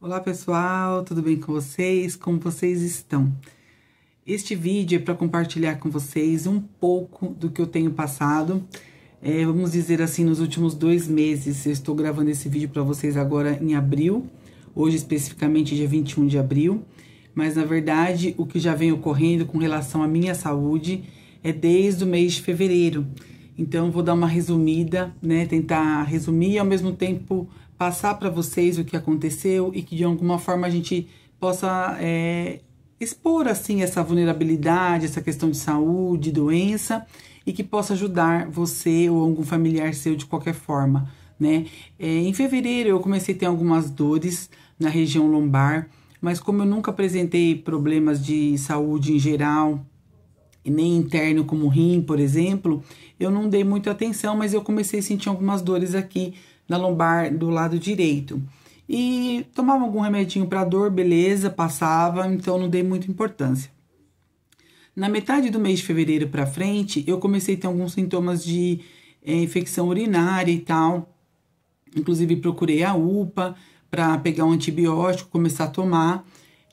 Olá pessoal, tudo bem com vocês? Como vocês estão? Este vídeo é para compartilhar com vocês um pouco do que eu tenho passado. Vamos dizer assim, nos últimos 2 meses. Eu estou gravando esse vídeo para vocês agora em abril, hoje especificamente dia 21 de abril. Mas na verdade, o que já vem ocorrendo com relação à minha saúde é desde o mês de fevereiro. Então, vou dar uma resumida, né? Tentar resumir e ao mesmo tempo passar para vocês o que aconteceu e que de alguma forma a gente possa expor assim essa vulnerabilidade, essa questão de saúde, doença, e que possa ajudar você ou algum familiar seu de qualquer forma, né? Em fevereiro eu comecei a ter algumas dores na região lombar, mas como eu nunca apresentei problemas de saúde em geral, e nem interno como rim, por exemplo, eu não dei muita atenção, mas eu comecei a sentir algumas dores aqui na lombar do lado direito. E tomava algum remedinho para dor, beleza, passava, então não dei muita importância. Na metade do mês de fevereiro para frente, eu comecei a ter alguns sintomas de infecção urinária e tal. Inclusive procurei a UPA para pegar um antibiótico, começar a tomar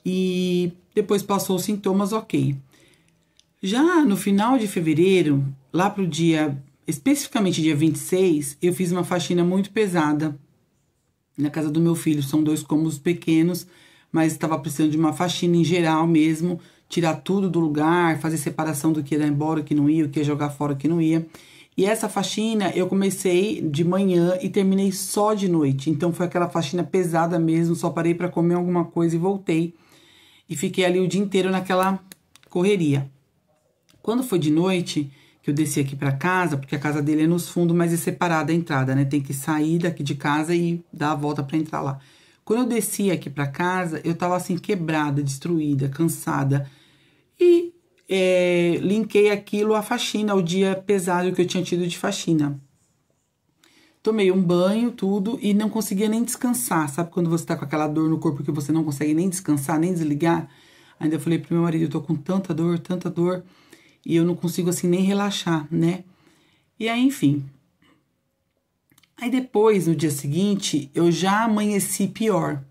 e depois passou os sintomas, ok. Já no final de fevereiro, lá pro dia, especificamente dia 26, eu fiz uma faxina muito pesada na casa do meu filho. São 2 cômodos pequenos, mas estava precisando de uma faxina em geral mesmo, tirar tudo do lugar, fazer separação do que ia dar embora, o que não ia, o que ia jogar fora, o que não ia. E essa faxina eu comecei de manhã e terminei só de noite. Então foi aquela faxina pesada mesmo, só parei para comer alguma coisa e voltei. E fiquei ali o dia inteiro naquela correria. Quando foi de noite, que eu desci aqui pra casa, porque a casa dele é nos fundos, mas é separada a entrada, né? Tem que sair daqui de casa e dar a volta pra entrar lá. Quando eu desci aqui pra casa, eu tava assim, quebrada, destruída, cansada. E linkei aquilo à faxina, ao dia pesado que eu tinha tido de faxina. Tomei um banho, tudo, e não conseguia nem descansar. Sabe quando você tá com aquela dor no corpo que você não consegue nem descansar, nem desligar? Ainda eu falei pro meu marido, eu tô com tanta dor, e eu não consigo assim nem relaxar, né? E aí, enfim. Aí depois, no dia seguinte, eu já amanheci pior.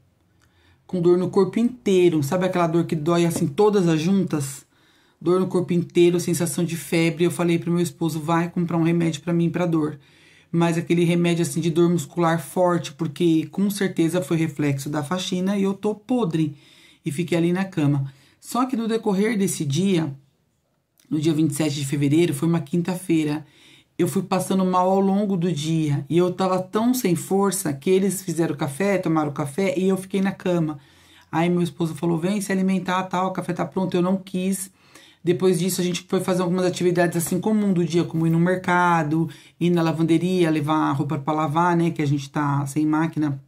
Com dor no corpo inteiro. Sabe aquela dor que dói assim todas as juntas? Dor no corpo inteiro, sensação de febre. Eu falei pro meu esposo, vai comprar um remédio pra mim pra dor. Mas aquele remédio assim de dor muscular forte, porque com certeza foi reflexo da faxina e eu tô podre. E fiquei ali na cama. Só que no decorrer desse dia, no dia 27 de fevereiro, foi uma quinta-feira, eu fui passando mal ao longo do dia. E eu tava tão sem força que eles fizeram café, tomaram café e eu fiquei na cama. Aí meu esposo falou, vem se alimentar, tal, o café tá pronto. Eu não quis. Depois disso a gente foi fazer algumas atividades assim comum do dia, como ir no mercado, ir na lavanderia, levar a roupa pra lavar, né, que a gente tá sem máquina.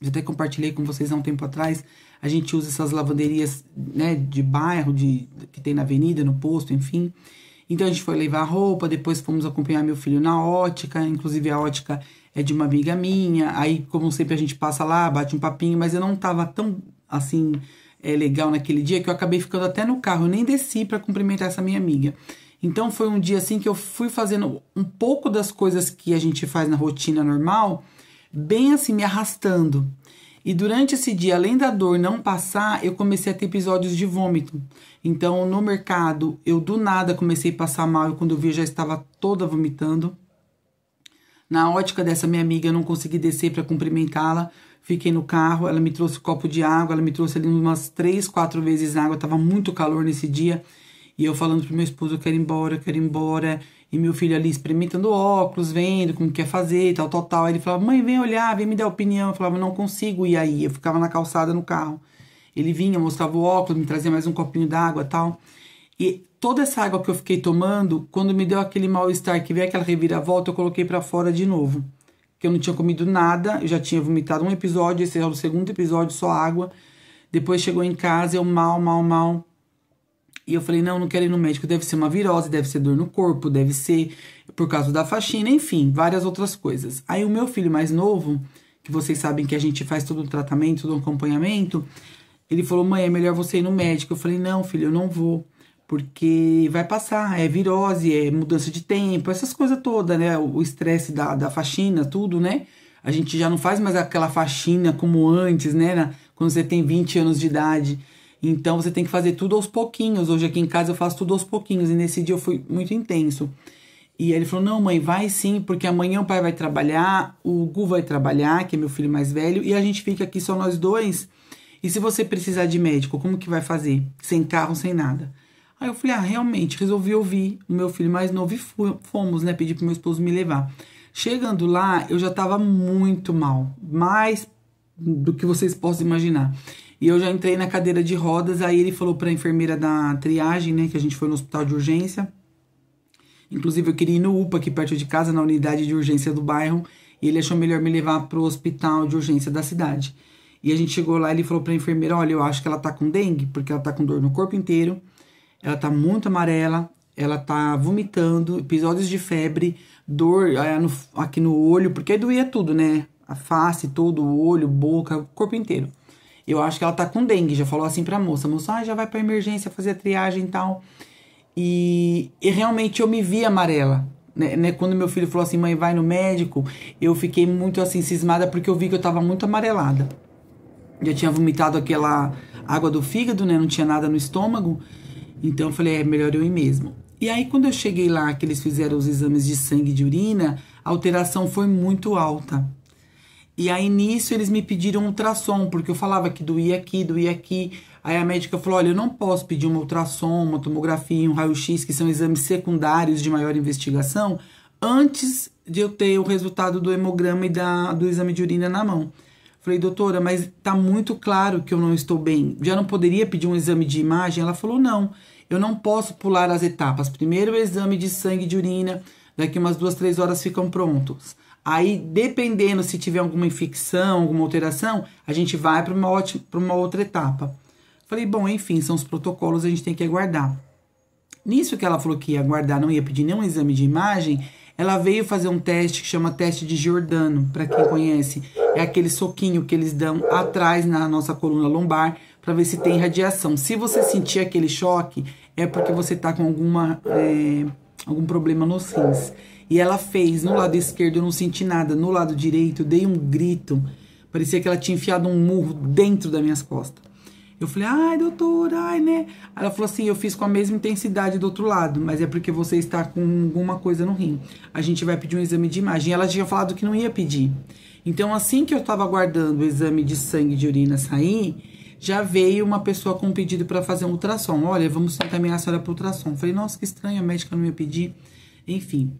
Eu até compartilhei com vocês há um tempo atrás. A gente usa essas lavanderias, né, de bairro, que tem na avenida, no posto, enfim. Então a gente foi levar a roupa, depois fomos acompanhar meu filho na ótica. Inclusive a ótica é de uma amiga minha. Aí, como sempre, a gente passa lá, bate um papinho. Mas eu não tava tão, assim, legal naquele dia que eu acabei ficando até no carro. Eu nem desci para cumprimentar essa minha amiga. Então foi um dia, assim, que eu fui fazendo um pouco das coisas que a gente faz na rotina normal, bem assim, me arrastando. E durante esse dia, além da dor não passar, eu comecei a ter episódios de vômito. Então, no mercado, eu do nada comecei a passar mal. E quando eu vi, eu já estava toda vomitando. Na ótica dessa minha amiga, eu não consegui descer para cumprimentá-la. Fiquei no carro, ela me trouxe um copo de água. Ela me trouxe ali umas 3, 4 vezes água. Tava muito calor nesse dia. E eu falando pro meu esposo, eu quero ir embora, eu quero ir embora. E meu filho ali experimentando óculos, vendo como quer fazer, tal. Aí ele falava, mãe, vem olhar, vem me dar opinião. Eu falava, não consigo ir aí. Eu ficava na calçada no carro. Ele vinha, mostrava o óculos, me trazia mais um copinho d'água e tal. E toda essa água que eu fiquei tomando, quando me deu aquele mal-estar, que veio aquela reviravolta, eu coloquei pra fora de novo. Porque eu não tinha comido nada, eu já tinha vomitado um episódio, esse era o segundo episódio, só água. Depois chegou em casa, eu mal. E eu falei, não quero ir no médico, deve ser uma virose, deve ser dor no corpo, deve ser por causa da faxina, enfim, várias outras coisas. Aí o meu filho mais novo, que vocês sabem que a gente faz todo o tratamento, todo o acompanhamento, ele falou, mãe, é melhor você ir no médico. Eu falei, não, filho, eu não vou, porque vai passar, é virose, é mudança de tempo, essas coisas todas, né, o estresse da faxina, tudo, né. A gente já não faz mais aquela faxina como antes, né, quando você tem 20 anos de idade. Então você tem que fazer tudo aos pouquinhos. Hoje aqui em casa eu faço tudo aos pouquinhos. E nesse dia eu fui muito intenso. E aí ele falou, não, mãe, vai sim, porque amanhã o pai vai trabalhar, o Gu vai trabalhar, que é meu filho mais velho, e a gente fica aqui só nós dois. E se você precisar de médico, como que vai fazer? Sem carro, sem nada. Aí eu falei, realmente, resolvi ouvir o meu filho mais novo e fomos, né? Pedi pro meu esposo me levar. Chegando lá, eu já tava muito mal, mais do que vocês possam imaginar. E eu já entrei na cadeira de rodas, aí ele falou pra enfermeira da triagem, né? Que a gente foi no hospital de urgência. Inclusive, eu queria ir no UPA, aqui perto de casa, na unidade de urgência do bairro. E ele achou melhor me levar pro hospital de urgência da cidade. E a gente chegou lá e ele falou pra enfermeira, olha, eu acho que ela tá com dengue, porque ela tá com dor no corpo inteiro. Ela tá muito amarela, ela tá vomitando, episódios de febre, dor aqui no olho, porque doía tudo, né? A face, todo o olho, boca, o corpo inteiro. Eu acho que ela tá com dengue, já falou assim pra moça. A moça, já vai pra emergência fazer a triagem e tal. E realmente eu me vi amarela, né? Quando meu filho falou assim, mãe, vai no médico, eu fiquei muito assim, cismada, porque eu vi que eu tava muito amarelada. Já tinha vomitado aquela água do fígado, né? Não tinha nada no estômago. Então eu falei, melhor eu ir mesmo. E aí quando eu cheguei lá, que eles fizeram os exames de sangue e de urina, a alteração foi muito alta. E aí nisso eles me pediram um ultrassom, porque eu falava que doía aqui, doía aqui. Aí a médica falou, olha, eu não posso pedir um ultrassom, uma tomografia, um raio-x, que são exames secundários de maior investigação, antes de eu ter o resultado do hemograma e do exame de urina na mão. Falei, doutora, mas tá muito claro que eu não estou bem. Já não poderia pedir um exame de imagem? Ela falou, não, eu não posso pular as etapas. Primeiro o exame de sangue e de urina, daqui umas 2, 3 horas ficam prontos. Aí, dependendo se tiver alguma infecção, alguma alteração, a gente vai para uma outra etapa. Falei, bom, enfim, são os protocolos, a gente tem que aguardar. Nisso que ela falou que ia aguardar, não ia pedir nenhum exame de imagem, ela veio fazer um teste que chama teste de Giordano, para quem conhece. É aquele soquinho que eles dão atrás na nossa coluna lombar para ver se tem radiação. Se você sentir aquele choque, é porque você está com algum problema nos rins. E ela fez, no lado esquerdo eu não senti nada, no lado direito eu dei um grito. Parecia que ela tinha enfiado um murro dentro das minas costas. Eu falei, ai, doutora, né? Ela falou assim, eu fiz com a mesma intensidade do outro lado, mas é porque você está com alguma coisa no rim. A gente vai pedir um exame de imagem. Ela tinha falado que não ia pedir. Então, assim que eu estava aguardando o exame de sangue e de urina sair, já veio uma pessoa com um pedido para fazer um ultrassom. Olha, vamos encaminhar a senhora para o ultrassom. Eu falei, nossa, que estranho, a médica não ia pedir. Enfim.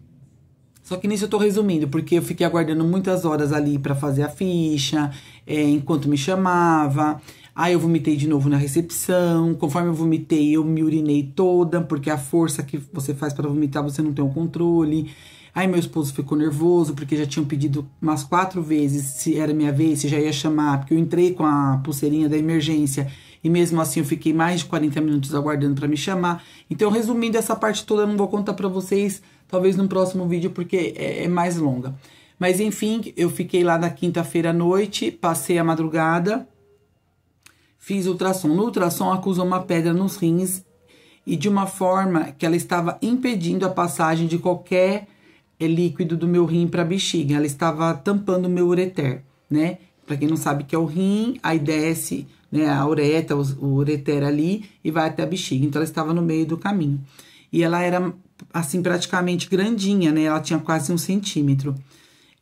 Só que nisso eu tô resumindo, porque eu fiquei aguardando muitas horas ali para fazer a ficha, enquanto me chamava. Aí eu vomitei de novo na recepção. Conforme eu vomitei, eu me urinei toda, porque a força que você faz para vomitar, você não tem o controle. Aí meu esposo ficou nervoso, porque já tinham pedido umas 4 vezes se era minha vez, se já ia chamar, porque eu entrei com a pulseirinha da emergência. E mesmo assim eu fiquei mais de 40 minutos aguardando para me chamar. Então, resumindo essa parte toda, eu não vou contar para vocês, talvez no próximo vídeo, porque é mais longa. Mas enfim, eu fiquei lá na quinta-feira à noite, passei a madrugada, fiz ultrassom. No ultrassom acusou uma pedra nos rins e de uma forma que ela estava impedindo a passagem de qualquer líquido do meu rim para a bexiga. Ela estava tampando o meu ureter, né? Para quem não sabe que é o rim, aí desce, né, a ureta, o ureter ali e vai até a bexiga. Então ela estava no meio do caminho. E ela era assim praticamente grandinha, né? Ela tinha quase 1 centímetro.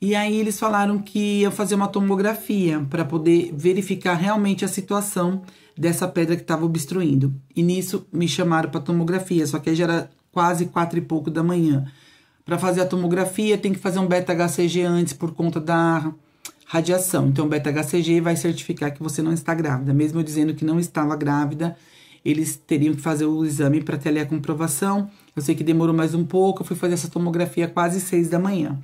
E aí eles falaram que iam fazer uma tomografia para poder verificar realmente a situação dessa pedra que estava obstruindo. E nisso me chamaram para tomografia, só que aí já era quase 4 e pouco da manhã. Para fazer a tomografia tem que fazer um beta-HCG antes por conta da radiação. Então o beta-HCG vai certificar que você não está grávida. Mesmo eu dizendo que não estava grávida, eles teriam que fazer o exame para ter ali a comprovação. Eu sei que demorou mais um pouco, eu fui fazer essa tomografia quase 6 da manhã.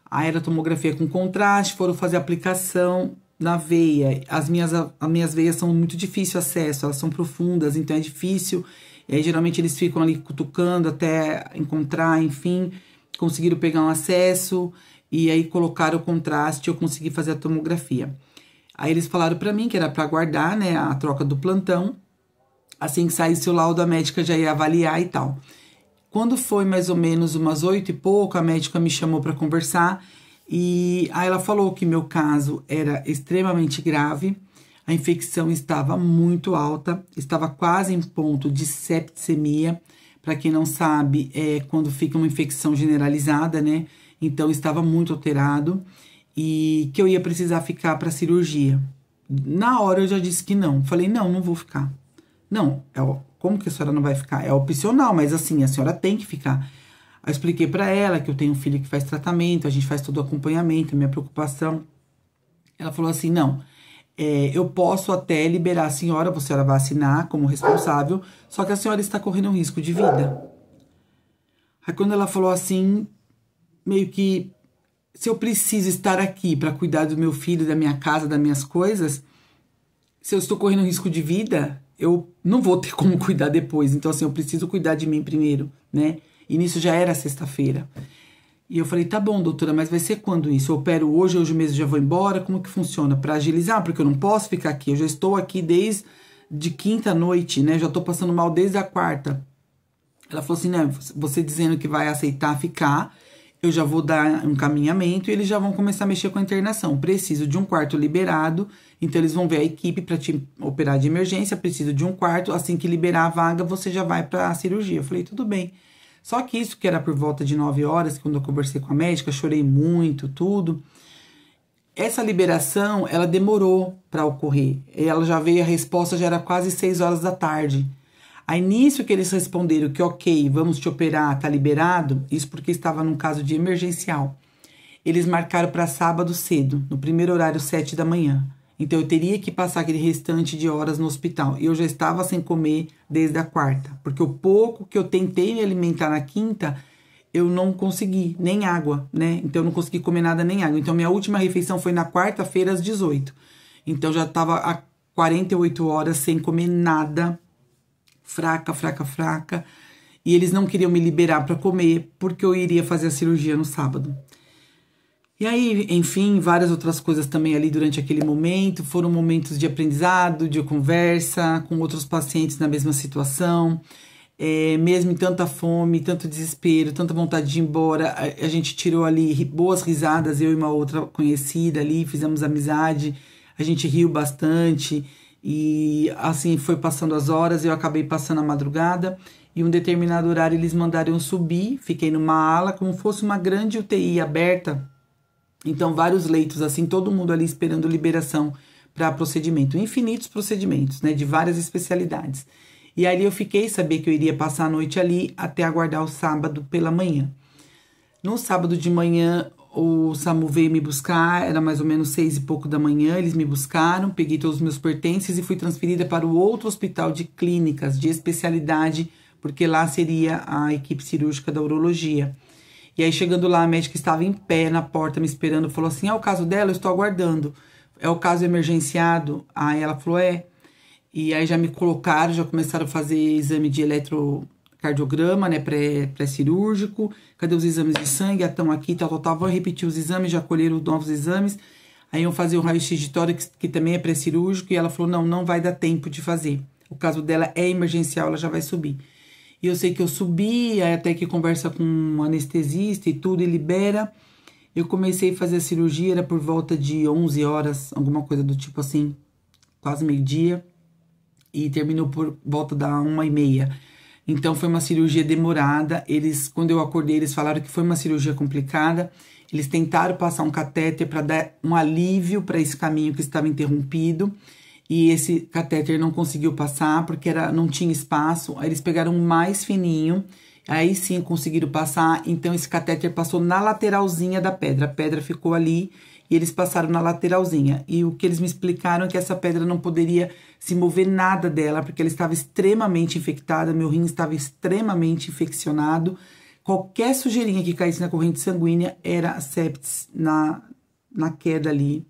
Aí era tomografia com contraste, foram fazer aplicação na veia. As minhas veias são muito difícil de acesso, elas são profundas, então é difícil. E aí, geralmente eles ficam ali cutucando até encontrar, enfim, conseguiram pegar um acesso e aí colocaram o contraste e eu consegui fazer a tomografia. Aí eles falaram pra mim que era pra aguardar, né, a troca do plantão. Assim que saísse o laudo, a médica já ia avaliar e tal. Quando foi mais ou menos umas 8 e pouco, a médica me chamou para conversar e aí ela falou que meu caso era extremamente grave. A infecção estava muito alta, estava quase em ponto de septicemia. Para quem não sabe, é quando fica uma infecção generalizada, né? Então, estava muito alterado e que eu ia precisar ficar para cirurgia. Na hora eu já disse que não. Falei, não, não vou ficar. Não, como que a senhora não vai ficar? É opcional, mas assim, a senhora tem que ficar. Aí eu expliquei para ela que eu tenho um filho que faz tratamento, a gente faz todo o acompanhamento, minha preocupação. Ela falou assim, não, eu posso até liberar a senhora vai assinar como responsável, só que a senhora está correndo um risco de vida. Aí quando ela falou assim, meio que, se eu preciso estar aqui para cuidar do meu filho, da minha casa, das minhas coisas, se eu estou correndo risco de vida, eu não vou ter como cuidar depois. Então, assim, eu preciso cuidar de mim primeiro, né? E nisso já era sexta-feira. E eu falei, tá bom, doutora, mas vai ser quando isso? Eu opero hoje mesmo já vou embora? Como que funciona? Para agilizar, porque eu não posso ficar aqui. Eu já estou aqui desde quinta noite, né? Já tô passando mal desde a quarta. Ela falou assim, né? Você dizendo que vai aceitar ficar, eu já vou dar um encaminhamento e eles já vão começar a mexer com a internação. Preciso de um quarto liberado, então eles vão ver a equipe para te operar de emergência. Preciso de um quarto, assim que liberar a vaga, você já vai para a cirurgia. Eu falei, tudo bem. Só que isso que era por volta de 9 horas, quando eu conversei com a médica, chorei muito, tudo. Essa liberação, ela demorou para ocorrer. Ela já veio, a resposta já era quase 6 horas da tarde. Aí, nisso que eles responderam que ok, vamos te operar, tá liberado, isso porque estava num caso de emergencial. Eles marcaram para sábado cedo, no primeiro horário, 7 da manhã. Então, eu teria que passar aquele restante de horas no hospital. E eu já estava sem comer desde a quarta, porque o pouco que eu tentei me alimentar na quinta, eu não consegui, nem água, né? Então, eu não consegui comer nada, nem água. Então, minha última refeição foi na quarta-feira, às 18. Então, já estava há 48 horas sem comer nada, fraca. E eles não queriam me liberar para comer, porque eu iria fazer a cirurgia no sábado. E aí, enfim, várias outras coisas também ali durante aquele momento. Foram momentos de aprendizado, de conversa com outros pacientes na mesma situação. Mesmo em tanta fome, tanto desespero, tanta vontade de ir embora, a gente tirou ali boas risadas, eu e uma outra conhecida ali, fizemos amizade, a gente riu bastante. E assim foi passando as horas, eu acabei passando a madrugada e um determinado horário eles mandaram eu subir, fiquei numa ala como fosse uma grande UTI aberta, então vários leitos assim, todo mundo ali esperando liberação para procedimento, infinitos procedimentos, né, de várias especialidades. E ali eu fiquei, sabia que eu iria passar a noite ali até aguardar o sábado pela manhã. No sábado de manhã, o SAMU veio me buscar, era mais ou menos 6 e pouco da manhã, eles me buscaram, peguei todos os meus pertences e fui transferida para o outro hospital de clínicas, de especialidade, porque lá seria a equipe cirúrgica da urologia. E aí, chegando lá, a médica estava em pé na porta me esperando, falou assim, é o caso dela? Eu estou aguardando. É o caso emergenciado? Aí ela falou, é. E aí já me colocaram, já começaram a fazer exame de eletrocardiograma, né, pré-cirúrgico. Cadê os exames de sangue? Estão aqui, tal. Vão repetir os exames, já colheram os novos exames. Aí iam fazer o raio-x de tórax, que também é pré-cirúrgico, e ela falou, não vai dar tempo de fazer. O caso dela é emergencial, ela já vai subir. E eu sei que eu subi, aí até que conversa com um anestesista e tudo, e libera. Eu comecei a fazer a cirurgia, era por volta de 11 horas, alguma coisa do tipo assim, quase meio-dia. E terminou por volta da 1h30. Então, foi uma cirurgia demorada. Quando eu acordei, eles falaram que foi uma cirurgia complicada. Eles tentaram passar um catéter para dar um alívio para esse caminho que estava interrompido. E esse catéter não conseguiu passar, porque não tinha espaço. Aí eles pegaram um mais fininho. Aí sim conseguiram passar. Então, esse catéter passou na lateralzinha da pedra. A pedra ficou ali. E eles passaram na lateralzinha. E o que eles me explicaram é que essa pedra não poderia se mover nada dela, porque ela estava extremamente infectada, meu rim estava extremamente infeccionado. Qualquer sujeirinha que caísse na corrente sanguínea era sepsis na queda ali,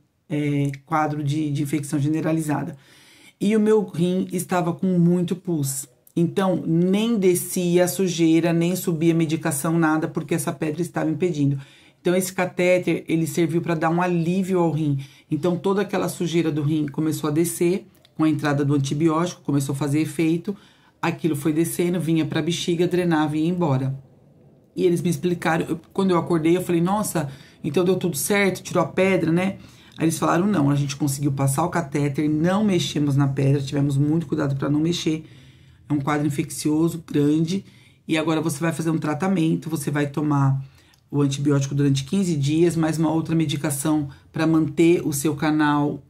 quadro de infecção generalizada. E o meu rim estava com muito pus. Então, nem descia a sujeira, nem subia a medicação, nada, porque essa pedra estava impedindo. Então, esse catéter, ele serviu para dar um alívio ao rim. Então, toda aquela sujeira do rim começou a descer, com a entrada do antibiótico, começou a fazer efeito. Aquilo foi descendo, vinha para a bexiga, drenava e ia embora. E eles me explicaram, quando eu acordei, eu falei, nossa, então deu tudo certo, tirou a pedra, né? Aí eles falaram, não, a gente conseguiu passar o catéter, não mexemos na pedra, tivemos muito cuidado para não mexer. É um quadro infeccioso grande. E agora você vai fazer um tratamento, você vai tomar o antibiótico durante 15 dias, mais uma outra medicação para manter o seu canal,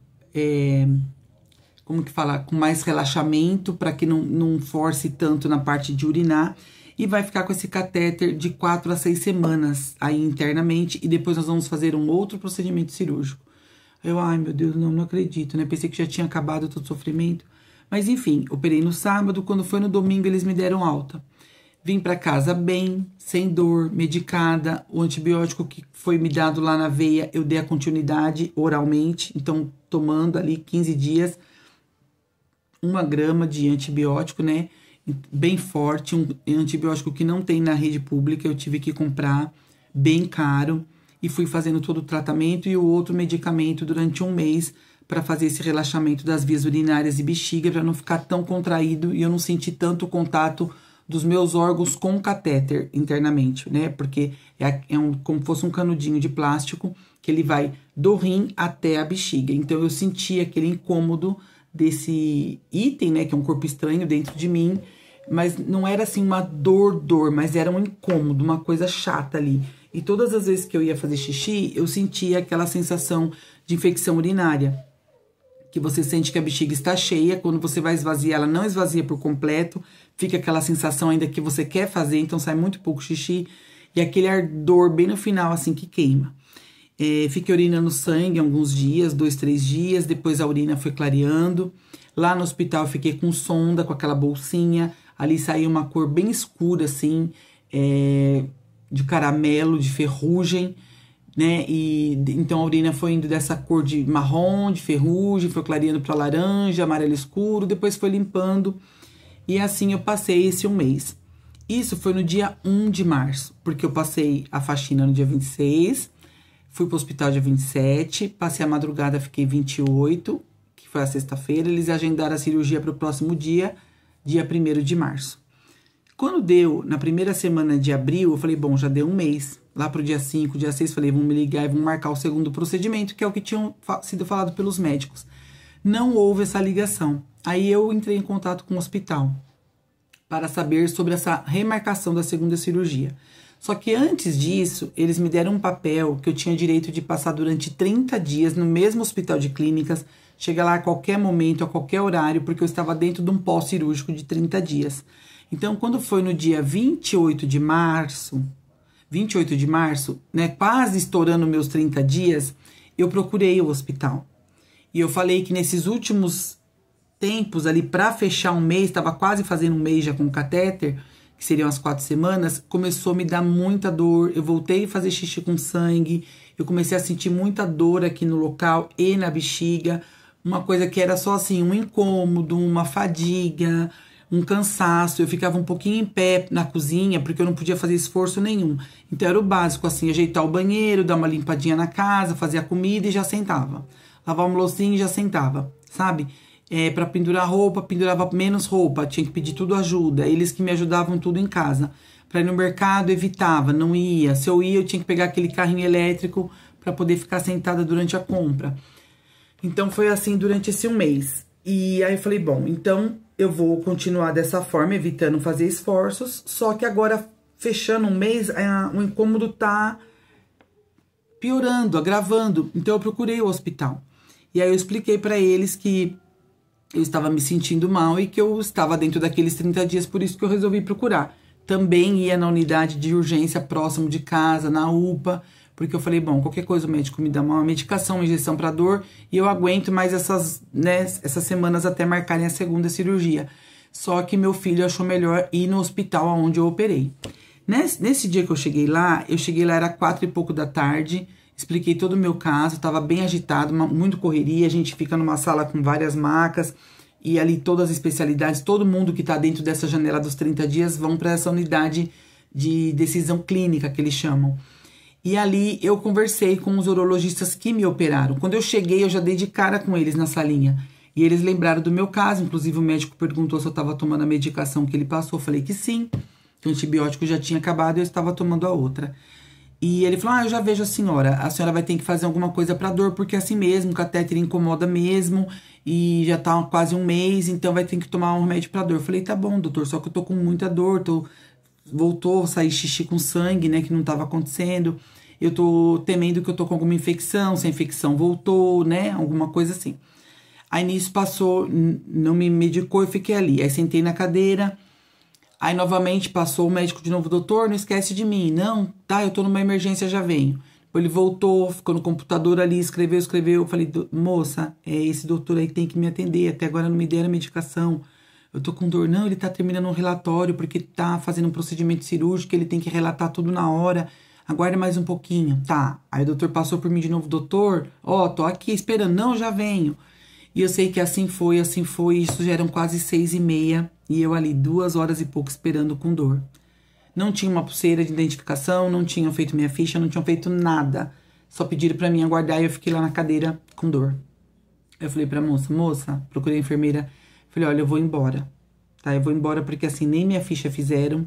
como que fala, com mais relaxamento, para que não force tanto na parte de urinar. E vai ficar com esse catéter de 4 a 6 semanas aí internamente. E depois nós vamos fazer um outro procedimento cirúrgico. Eu, ai meu Deus, não acredito, né? Pensei que já tinha acabado todo o sofrimento. Mas enfim, operei no sábado, quando foi no domingo eles me deram alta. Vim para casa bem, sem dor, medicada. O antibiótico que foi me dado lá na veia, eu dei a continuidade oralmente. Então, tomando ali 15 dias, 1 grama de antibiótico, né? Bem forte, um antibiótico que não tem na rede pública. Eu tive que comprar, bem caro. E fui fazendo todo o tratamento e o outro medicamento durante 1 mês para fazer esse relaxamento das vias urinárias e bexiga, para não ficar tão contraído e eu não sentir tanto contato dos meus órgãos com o catéter internamente, né? Porque como fosse um canudinho de plástico que ele vai do rim até a bexiga. Então eu senti aquele incômodo desse item, né? Que é um corpo estranho dentro de mim, mas não era assim uma dor, mas era um incômodo, uma coisa chata ali. E todas as vezes que eu ia fazer xixi, eu sentia aquela sensação de infecção urinária. Que você sente que a bexiga está cheia, quando você vai esvaziar, ela não esvazia por completo, fica aquela sensação ainda que você quer fazer, então sai muito pouco xixi, e aquele ardor bem no final, assim, que queima. Fiquei urinando sangue alguns dias, 2, 3 dias, depois a urina foi clareando. Lá no hospital eu fiquei com sonda, com aquela bolsinha, ali saiu uma cor bem escura, assim, de caramelo, de ferrugem, né? E então a urina foi indo dessa cor de marrom, de ferrugem, foi clareando para laranja, amarelo escuro, depois foi limpando. E assim eu passei esse 1 mês. Isso foi no dia 1 de março, porque eu passei a faxina no dia 26, fui pro hospital dia 27, passei a madrugada, fiquei 28, que foi a sexta-feira. Eles agendaram a cirurgia para o próximo dia 1º de março. Quando deu, na primeira semana de abril, eu falei, bom, já deu 1 mês. Lá pro dia 5, dia 6, falei, vamos me ligar e vamos marcar o segundo procedimento, que é o que tinham sido falado pelos médicos. Não houve essa ligação. Aí eu entrei em contato com o hospital para saber sobre essa remarcação da segunda cirurgia. Só que antes disso, eles me deram um papel que eu tinha direito de passar durante 30 dias no mesmo hospital de clínicas, chegar lá a qualquer momento, a qualquer horário, porque eu estava dentro de um pós-cirúrgico de 30 dias. Então, quando foi no dia 28 de março, né, quase estourando meus 30 dias, eu procurei o hospital. E eu falei que nesses últimos tempos ali, para fechar 1 mês, estava quase fazendo 1 mês já com o catéter, que seriam as 4 semanas, começou a me dar muita dor. Eu voltei a fazer xixi com sangue, eu comecei a sentir muita dor aqui no local e na bexiga, uma coisa que era só assim, um incômodo, uma fadiga, um cansaço. Eu ficava um pouquinho em pé na cozinha, porque eu não podia fazer esforço nenhum. Então era o básico, assim, ajeitar o banheiro, dar uma limpadinha na casa, fazer a comida e já sentava. Lavar uma loucinha e já sentava, sabe? Para pendurar roupa, pendurava menos roupa, tinha que pedir tudo ajuda. Eles que me ajudavam tudo em casa. Para ir no mercado, evitava, não ia. Se eu ia, eu tinha que pegar aquele carrinho elétrico para poder ficar sentada durante a compra. Então foi assim durante esse 1 mês. E aí eu falei, bom, então eu vou continuar dessa forma, evitando fazer esforços, só que agora, fechando 1 mês, o incômodo tá piorando, agravando. Então eu procurei o hospital. E aí eu expliquei para eles que eu estava me sentindo mal e que eu estava dentro daqueles 30 dias, por isso que eu resolvi procurar. Também ia na unidade de urgência próximo de casa, na UPA, porque eu falei, bom, qualquer coisa o médico me dá uma medicação, uma injeção para dor, e eu aguento mais essas semanas até marcarem a segunda cirurgia. Só que meu filho achou melhor ir no hospital onde eu operei. Nesse dia que eu cheguei lá era 4 e pouco da tarde, expliquei todo o meu caso, estava bem agitado, muito correria, a gente fica numa sala com várias macas, e ali todas as especialidades, todo mundo que está dentro dessa janela dos 30 dias vão para essa unidade de decisão clínica, que eles chamam. E ali eu conversei com os urologistas que me operaram. Quando eu cheguei, eu já dei de cara com eles na salinha. E eles lembraram do meu caso, inclusive o médico perguntou se eu estava tomando a medicação que ele passou. Eu falei que sim, que o antibiótico já tinha acabado e eu estava tomando a outra. E ele falou, eu já vejo a senhora vai ter que fazer alguma coisa pra dor, porque é assim mesmo, o catéter incomoda mesmo, e já tá quase um mês, então vai ter que tomar um remédio pra dor. Eu falei, tá bom, doutor, só que eu tô com muita dor, voltou a sair xixi com sangue, né, que não tava acontecendo, eu tô temendo que eu tô com alguma infecção, se a infecção voltou, né, alguma coisa assim. Aí nisso passou, não me medicou, eu fiquei ali, aí sentei na cadeira. Aí, novamente, passou o médico de novo, doutor, não esquece de mim. Não, tá, eu tô numa emergência, já venho. Ele voltou, ficou no computador ali, escreveu. Eu falei, moça, é esse doutor aí que tem que me atender. Até agora não me deram a medicação. Eu tô com dor. Não, ele tá terminando um relatório porque tá fazendo um procedimento cirúrgico, ele tem que relatar tudo na hora. Aguarda mais um pouquinho. Tá. Aí o doutor passou por mim de novo, doutor, tô aqui esperando. Não, já venho. E eu sei que assim foi, isso já eram quase 6h30, e eu ali 2 horas e pouco esperando com dor. Não tinha uma pulseira de identificação, não tinham feito minha ficha, não tinham feito nada. Só pediram pra mim aguardar e eu fiquei lá na cadeira com dor. Eu falei pra moça, procurei a enfermeira, falei, olha, eu vou embora, tá? Eu vou embora porque assim, nem minha ficha fizeram,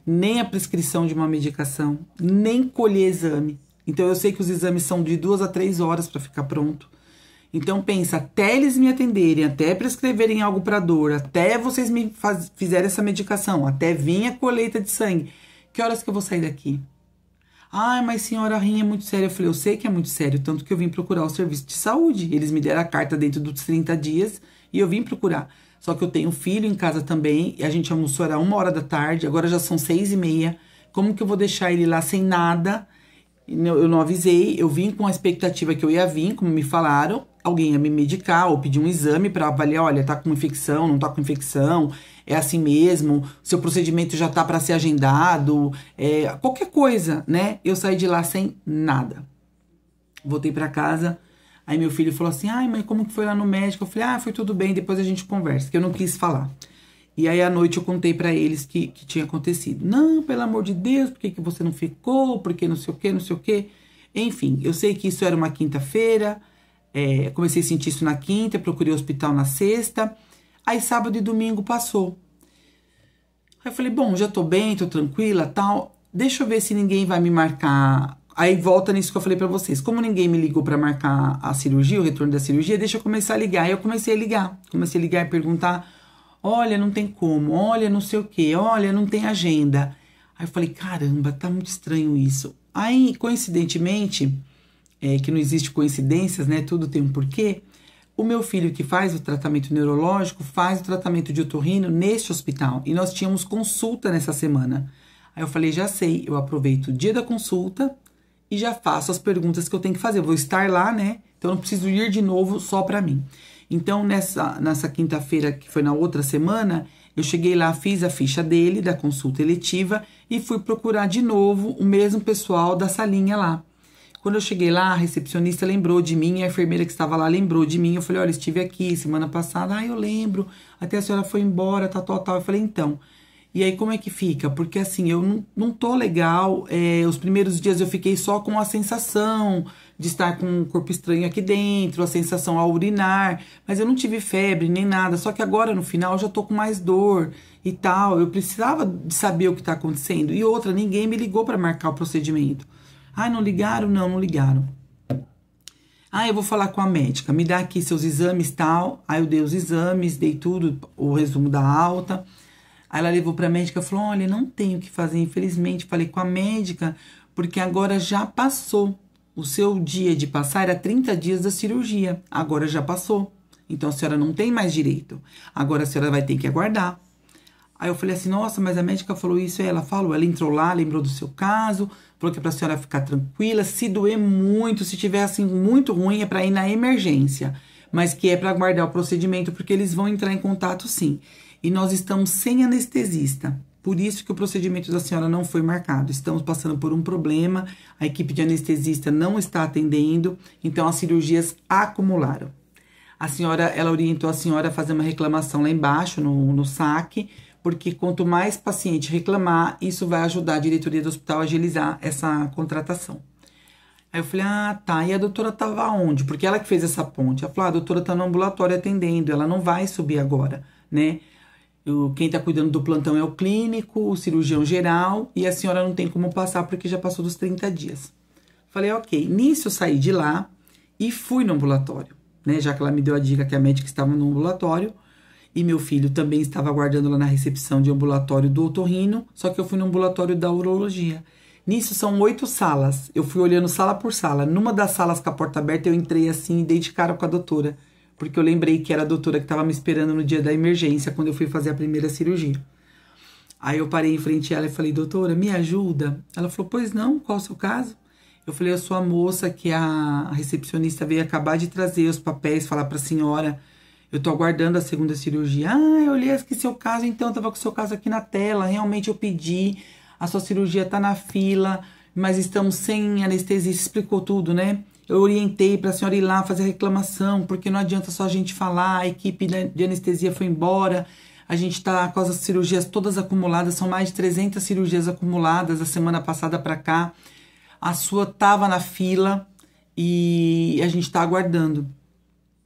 nem a prescrição de uma medicação, nem colher exame. Então eu sei que os exames são de 2 a 3 horas pra ficar pronto. Então, pensa, até eles me atenderem, até prescreverem algo para dor, até vocês me fizerem essa medicação, até vir a colheita de sangue, que horas que eu vou sair daqui? Mas senhora, a rinha é muito séria. Eu falei, eu sei que é muito sério, tanto que eu vim procurar o serviço de saúde. Eles me deram a carta dentro dos 30 dias e eu vim procurar. Só que eu tenho um filho em casa também, e a gente almoçou, era 1 hora da tarde, agora já são 6h30. Como que eu vou deixar ele lá sem nada? Eu não avisei, eu vim com a expectativa que eu ia vir, como me falaram, alguém ia me medicar ou pedir um exame para avaliar, olha, tá com infecção, não tá com infecção, é assim mesmo, seu procedimento já tá para ser agendado, qualquer coisa, né? Eu saí de lá sem nada. Voltei para casa, aí meu filho falou assim, mãe, como que foi lá no médico? Eu falei, foi tudo bem, depois a gente conversa, que eu não quis falar. E aí, à noite, eu contei pra eles que tinha acontecido. Não, pelo amor de Deus, por que você não ficou? Por que não sei o quê, não sei o quê. Enfim, eu sei que isso era uma quinta-feira. Comecei a sentir isso na quinta, procurei o hospital na sexta. Aí, sábado e domingo passou. Aí eu falei, bom, já tô bem, tô tranquila, tal. Deixa eu ver se ninguém vai me marcar. Aí, volta nisso que eu falei pra vocês. Como ninguém me ligou pra marcar a cirurgia, o retorno da cirurgia, deixa eu começar a ligar. Aí, eu comecei a ligar. Comecei a ligar e perguntar... Olha, não tem como, olha, não sei o quê, olha, não tem agenda. Aí eu falei, caramba, tá muito estranho isso. Aí, coincidentemente, que não existe coincidências, né, tudo tem um porquê, o meu filho que faz o tratamento neurológico, faz o tratamento de otorrino neste hospital. E nós tínhamos consulta nessa semana. Aí eu falei, já sei, eu aproveito o dia da consulta e já faço as perguntas que eu tenho que fazer. Eu vou estar lá, né, então eu não preciso ir de novo só pra mim. Então, nessa quinta-feira, que foi na outra semana, eu cheguei lá, fiz a ficha dele, da consulta eletiva, e fui procurar de novo o mesmo pessoal da salinha lá. Quando eu cheguei lá, a recepcionista lembrou de mim, a enfermeira que estava lá lembrou de mim. Eu falei, olha, estive aqui semana passada. Eu lembro, até a senhora foi embora, tal. Eu falei, então... E aí, como é que fica? Porque, assim, eu não tô legal. Os primeiros dias eu fiquei só com a sensação de estar com um corpo estranho aqui dentro, a sensação ao urinar. Mas eu não tive febre nem nada. Só que agora, no final, eu já tô com mais dor e tal. Eu precisava de saber o que tá acontecendo. E outra, ninguém me ligou para marcar o procedimento. Não ligaram? Não ligaram. Eu vou falar com a médica. Me dá aqui seus exames e tal. Aí eu dei os exames, dei tudo, o resumo da alta. Aí ela levou pra médica e falou, olha, não tenho o que fazer, infelizmente. Falei com a médica, porque agora já passou. O seu dia de passar era 30 dias da cirurgia. Agora já passou. Então a senhora não tem mais direito. Agora a senhora vai ter que aguardar. Aí eu falei assim, nossa, mas a médica falou isso. Aí ela falou, ela entrou lá, lembrou do seu caso, falou que é pra senhora ficar tranquila. Se doer muito, se tiver assim muito ruim, é pra ir na emergência. Mas que é pra aguardar o procedimento, porque eles vão entrar em contato sim. E nós estamos sem anestesista. Por isso que o procedimento da senhora não foi marcado. Estamos passando por um problema, a equipe de anestesista não está atendendo, então as cirurgias acumularam. A senhora, ela orientou a senhora a fazer uma reclamação lá embaixo, no saque, porque quanto mais paciente reclamar, isso vai ajudar a diretoria do hospital a agilizar essa contratação. Aí eu falei, tá, e a doutora estava onde? Porque ela que fez essa ponte. Ela falou, a doutora está no ambulatório atendendo, ela não vai subir agora, né? Quem tá cuidando do plantão é o clínico, o cirurgião geral, e a senhora não tem como passar porque já passou dos 30 dias. Falei, ok. Nisso eu saí de lá e fui no ambulatório, né? Já que ela me deu a dica que a médica estava no ambulatório e meu filho também estava aguardando lá na recepção de ambulatório do otorrino, só que eu fui no ambulatório da urologia. Nisso são 8 salas. Eu fui olhando sala por sala. Numa das salas com a porta aberta, eu entrei assim e dei de cara com a doutora, porque eu lembrei que era a doutora que estava me esperando no dia da emergência, quando eu fui fazer a primeira cirurgia. Aí eu parei em frente a ela e falei, doutora, me ajuda? Ela falou, pois não, qual é o seu caso? Eu falei, eu sou a moça que a recepcionista veio acabar de trazer os papéis, falar pra senhora, eu tô aguardando a segunda cirurgia. Ah, eu olhei aqui seu caso, então eu tava com o seu caso aqui na tela, realmente eu pedi, a sua cirurgia tá na fila, mas estamos sem anestesia, explicou tudo, né? Eu orientei pra senhora ir lá fazer reclamação, porque não adianta só a gente falar, a equipe de anestesia foi embora, a gente tá com as cirurgias todas acumuladas, são mais de 300 cirurgias acumuladas da semana passada pra cá. A sua tava na fila e a gente tá aguardando.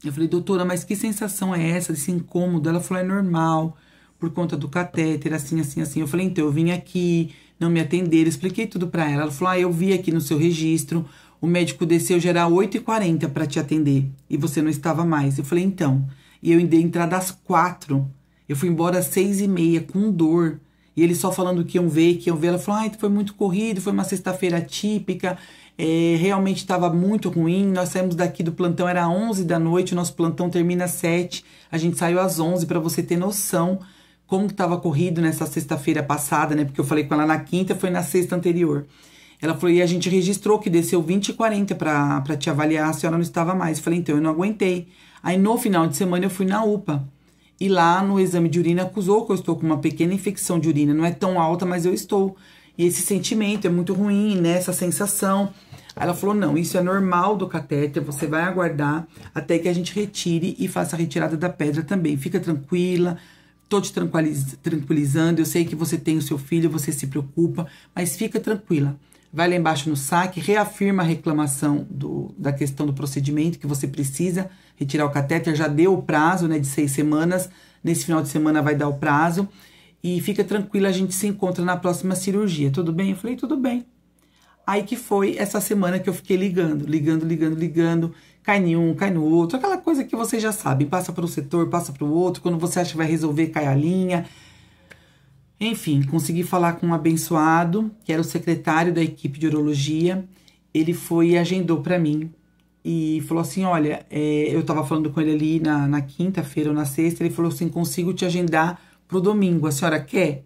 Eu falei, doutora, mas que sensação é essa desse incômodo? Ela falou, é normal, por conta do catéter, assim, assim, assim. Eu falei, então, eu vim aqui, não me atenderam, expliquei tudo pra ela. Ela falou, eu vi aqui no seu registro, o médico desceu gerar 8h40 pra te atender e você não estava mais. Eu falei, então, e eu dei entrada às 4. Eu fui embora às 6h30 com dor. E eles só falando que iam ver, que iam ver. Ela falou, foi muito corrido, foi uma sexta-feira típica, realmente estava muito ruim. Nós saímos daqui do plantão, era 11 da noite, o nosso plantão termina às 7. A gente saiu às 11, para você ter noção como que estava corrido nessa sexta-feira passada, né? Porque eu falei com ela na quinta, foi na sexta anterior. Ela falou, e a gente registrou que desceu 20h40 para te avaliar, a senhora não estava mais. Eu falei, então, eu não aguentei. Aí no final de semana eu fui na UPA. E lá no exame de urina acusou que eu estou com uma pequena infecção de urina. Não é tão alta, mas eu estou. E esse sentimento é muito ruim, né? Essa sensação. Aí ela falou, não, isso é normal do catéter. Você vai aguardar até que a gente retire e faça a retirada da pedra também. Fica tranquila. Tô te tranquilizando. Eu sei que você tem o seu filho, você se preocupa. Mas fica tranquila. Vai lá embaixo no saque, reafirma a reclamação da questão do procedimento que você precisa retirar o catéter. Já deu o prazo, né, de 6 semanas. Nesse final de semana vai dar o prazo. E fica tranquila, a gente se encontra na próxima cirurgia. Tudo bem? Eu falei, tudo bem. Aí que foi essa semana que eu fiquei ligando. Cai em um, cai no outro. Aquela coisa que vocês já sabem. Passa para um setor, passa para o outro. Quando você acha que vai resolver, cai a linha. Enfim, consegui falar com um abençoado, que era o secretário da equipe de urologia. Ele foi e agendou para mim. E falou assim, olha, eu tava falando com ele ali na quinta-feira ou na sexta. Ele falou assim, consigo te agendar pro domingo. A senhora quer?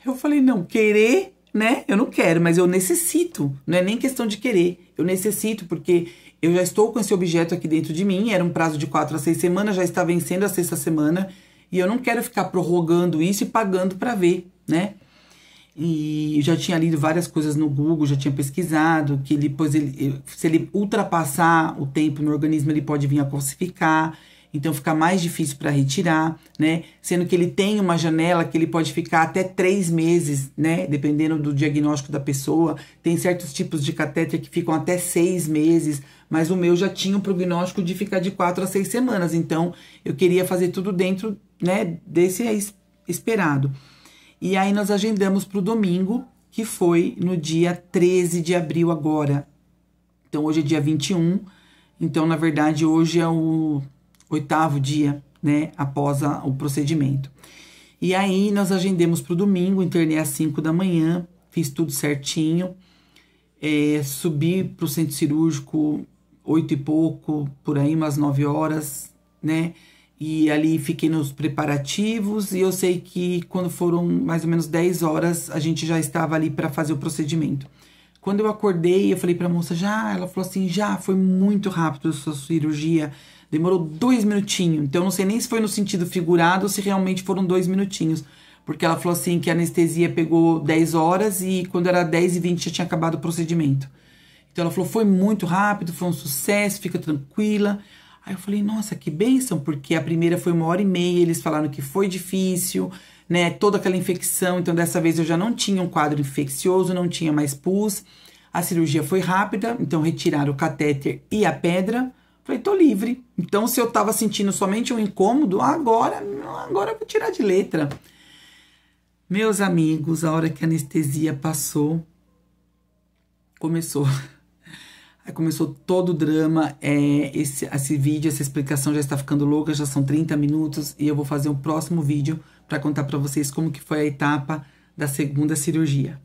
Eu falei, não, querer, né? Eu não quero, mas eu necessito. Não é nem questão de querer. Eu necessito, porque eu já estou com esse objeto aqui dentro de mim. Era um prazo de 4 a 6 semanas, já está vencendo a 6ª semana. E eu não quero ficar prorrogando isso e pagando para ver, né? E eu já tinha lido várias coisas no Google, já tinha pesquisado, que se ele ultrapassar o tempo no organismo, ele pode vir a calcificar, então fica mais difícil para retirar, né? Sendo que ele tem uma janela que ele pode ficar até 3 meses, né? Dependendo do diagnóstico da pessoa. Tem certos tipos de catéter que ficam até 6 meses, mas o meu já tinha um prognóstico de ficar de 4 a 6 semanas, então eu queria fazer tudo dentro, né, desse esperado. E aí nós agendamos para o domingo, que foi no dia 13 de abril agora. Então hoje é dia 21, então na verdade hoje é o 8º dia, né, após o procedimento. E aí nós agendamos para o domingo, internei às 5 da manhã, fiz tudo certinho, subi para o centro cirúrgico 8 e pouco, por aí umas 9 horas, né, e ali fiquei nos preparativos e eu sei que quando foram mais ou menos 10 horas, a gente já estava ali para fazer o procedimento. Quando eu acordei, eu falei para a moça, ela falou assim, foi muito rápido a sua cirurgia, demorou 2 minutinhos. Então, eu não sei nem se foi no sentido figurado ou se realmente foram 2 minutinhos. Porque ela falou assim que a anestesia pegou 10 horas e quando era 10h20 já tinha acabado o procedimento. Então, ela falou, foi muito rápido, foi um sucesso, fica tranquila. Aí eu falei, nossa, que bênção, porque a primeira foi 1h30, eles falaram que foi difícil, né, toda aquela infecção. Então, dessa vez eu já não tinha um quadro infeccioso, não tinha mais pus. A cirurgia foi rápida, então retiraram o catéter e a pedra. Falei, tô livre. Então, se eu tava sentindo somente um incômodo, agora eu vou tirar de letra. Meus amigos, a hora que a anestesia passou, começou. Aí começou todo o drama. Esse vídeo, essa explicação já está ficando louca, já são 30 minutos. E eu vou fazer um próximo vídeo para contar para vocês como que foi a etapa da segunda cirurgia.